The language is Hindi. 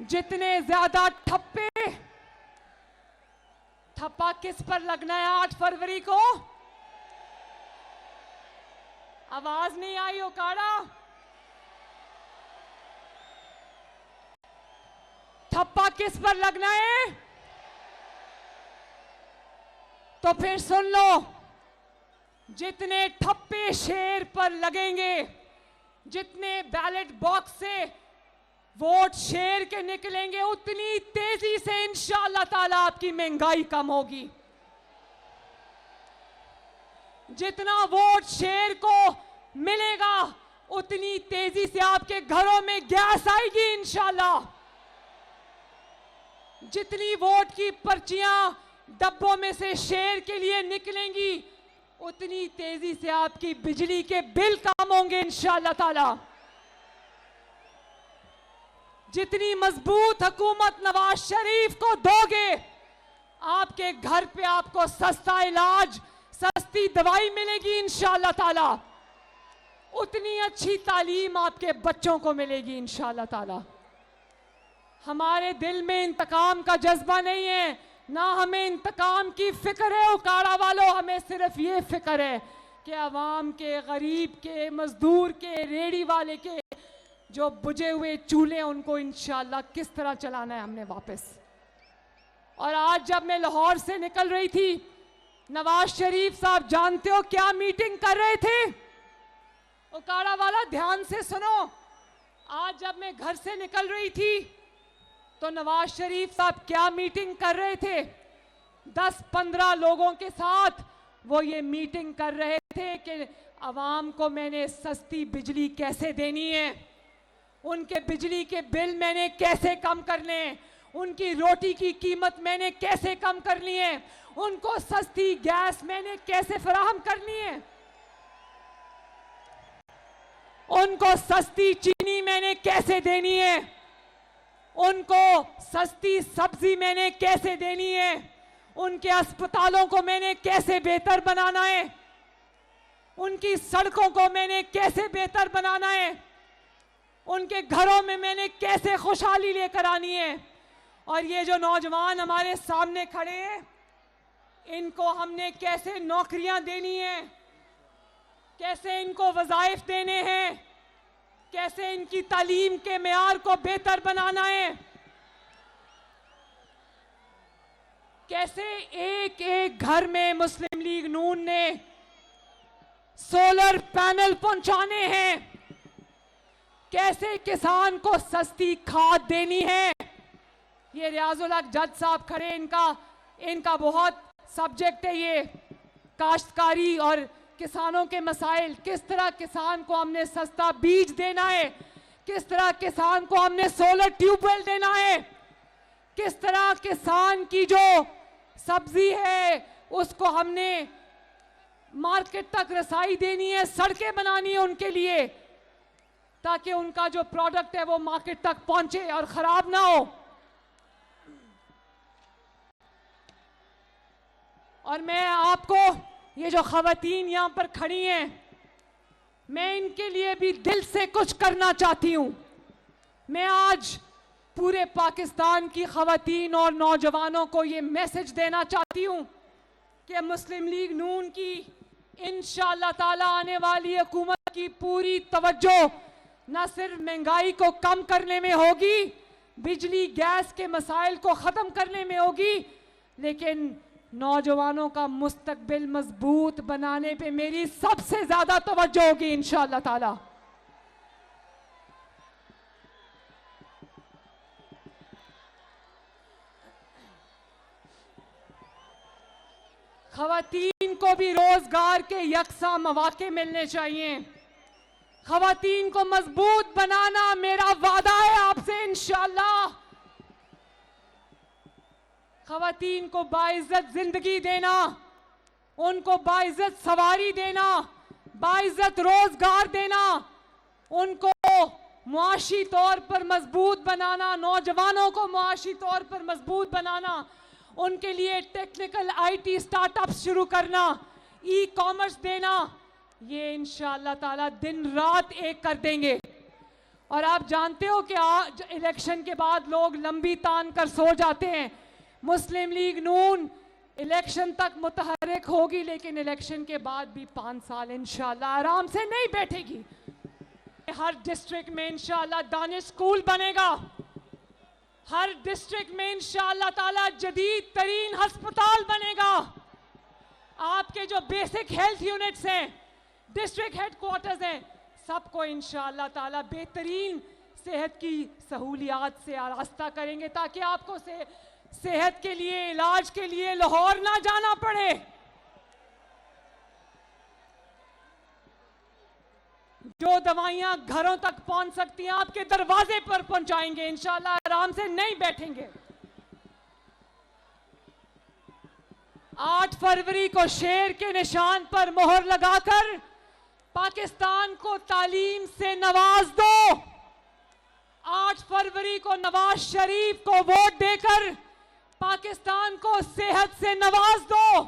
जितने ज्यादा ठप्पा किस पर लगना है 8 फरवरी को? आवाज नहीं आई ओकाड़ा। ठप्पा किस पर लगना है? तो फिर सुन लो, जितने ठप्पे शेर पर लगेंगे, जितने बैलेट बॉक्स से वोट शेर के निकलेंगे, उतनी तेजी से इंशाअल्लाह ताला आपकी महंगाई कम होगी। जितना वोट शेर को मिलेगा, उतनी तेजी से आपके घरों में गैस आएगी इंशाअल्लाह। जितनी वोट की पर्चियां डब्बों में से शेर के लिए निकलेंगी, उतनी तेजी से आपकी बिजली के बिल कम होंगे इंशाअल्लाह ताला। जितनी मजबूत हुकूमत नवाज शरीफ को दोगे, आपके घर पे आपको सस्ता इलाज, सस्ती दवाई मिलेगी इंशाअल्लाह ताला। उतनी अच्छी तालीम आपके बच्चों को मिलेगी इंशाअल्लाह ताला। हमारे दिल में इंतकाम का जज्बा नहीं है, ना हमें इंतकाम की फिक्र है उकाड़ा वालों। हमें सिर्फ ये फिक्र है कि अवाम के, गरीब के, मजदूर के, रेड़ी वाले के जो बुझे हुए चूल्हे, उनको इंशाअल्लाह किस तरह चलाना है हमने वापस। और आज जब मैं लाहौर से निकल रही थी, नवाज शरीफ साहब जानते हो क्या मीटिंग कर रहे थे? उकाड़ा वाला ध्यान से सुनो। आज जब मैं घर से निकल रही थी तो नवाज शरीफ साहब क्या मीटिंग कर रहे थे? 10-15 लोगों के साथ वो ये मीटिंग कर रहे थे कि अवाम को मैंने सस्ती बिजली कैसे देनी है, उनके बिजली के बिल मैंने कैसे कम करने हैं, उनकी रोटी की कीमत मैंने कैसे कम करनी है, उनको सस्ती गैस मैंने कैसे फराहम करनी है, उनको सस्ती चीनी मैंने कैसे देनी है, उनको सस्ती सब्जी मैंने कैसे देनी है, उनके अस्पतालों को मैंने कैसे बेहतर बनाना है, उनकी सड़कों को मैंने कैसे बेहतर बनाना है, उनके घरों में मैंने कैसे खुशहाली लेकर आनी है। और ये जो नौजवान हमारे सामने खड़े हैं, इनको हमने कैसे नौकरियां देनी है, कैसे इनको वज़ाइफ देने हैं, कैसे इनकी तालीम के मेयार को बेहतर बनाना है, कैसे एक एक घर में मुस्लिम लीग नून ने सोलर पैनल पहुंचाने हैं, कैसे किसान को सस्ती खाद देनी है। ये रियाजुल हक जज साहब खड़े, इनका बहुत सब्जेक्ट है ये, काश्तकारी और किसानों के मसाइल। किस तरह किसान को हमने सस्ता बीज देना है, किस तरह किसान को हमने सोलर ट्यूबवेल देना है, किस तरह किसान की जो सब्जी है उसको हमने मार्केट तक रसाई देनी है, सड़कें बनानी है उनके लिए, ताकि उनका जो प्रोडक्ट है वो मार्केट तक पहुंचे और खराब ना हो। और मैं आपको, ये जो खवातीन यहां पर खड़ी हैं, मैं इनके लिए भी दिल से कुछ करना चाहती हूं। मैं आज पूरे पाकिस्तान की खवातीन और नौजवानों को ये मैसेज देना चाहती हूं कि मुस्लिम लीग नून की इंशाअल्लाह ताला आने वाली हुकूमत की पूरी तवज्जो न सिर्फ महंगाई को कम करने में होगी, बिजली गैस के मसाइल को ख़त्म करने में होगी, लेकिन नौजवानों का मुस्तकबिल मजबूत बनाने पे मेरी सबसे ज़्यादा तवज्जो होगी इंशाअल्लाह ताला। खवातीन को भी रोजगार के यकसा मौके मिलने चाहिए। खवातीन को मजबूत बनाना मेरा वादा है आपसे इंशाअल्लाह। खवातीन को बाइज्जत जिंदगी देना, उनको बाइज्जत सवारी देना, बाइज्जत रोजगार देना, उनको मुआशी तौर पर मजबूत बनाना, नौजवानों को मुआशी तौर पर मजबूत बनाना, उनके लिए टेक्निकल आईटी स्टार्टअप्स शुरू करना, ई कॉमर्स देना, ये इंशाअल्लाह ताला दिन रात एक कर देंगे। और आप जानते हो कि आज इलेक्शन के बाद लोग लंबी तान कर सो जाते हैं। मुस्लिम लीग नून इलेक्शन तक मुतहर्रिक होगी, लेकिन इलेक्शन के बाद भी 5 साल इंशाल्लाह आराम से नहीं बैठेगी। हर डिस्ट्रिक्ट में इंशाल्लाह दानिश स्कूल बनेगा, हर डिस्ट्रिक्ट में इंशाल्लाह ताला जदीद तरीन अस्पताल बनेगा। आपके जो बेसिक हेल्थ यूनिट्स हैं, डिस्ट्रिक्ट हेडक्वार्टर्स हैं, सबको इंशाल्लाह ताला बेहतरीन सेहत की सहूलियात से आरास्ता करेंगे, ताकि आपको सेहत के लिए, इलाज के लिए लाहौर ना जाना पड़े। जो दवाइयां घरों तक पहुंच सकती हैं, आपके दरवाजे पर पहुंचाएंगे इंशाल्लाह, आराम से नहीं बैठेंगे। 8 फरवरी को शेर के निशान पर मोहर लगाकर पाकिस्तान को तालीम से नवाज दो। 8 फरवरी को नवाज शरीफ को वोट देकर पाकिस्तान को सेहत से नवाज दो।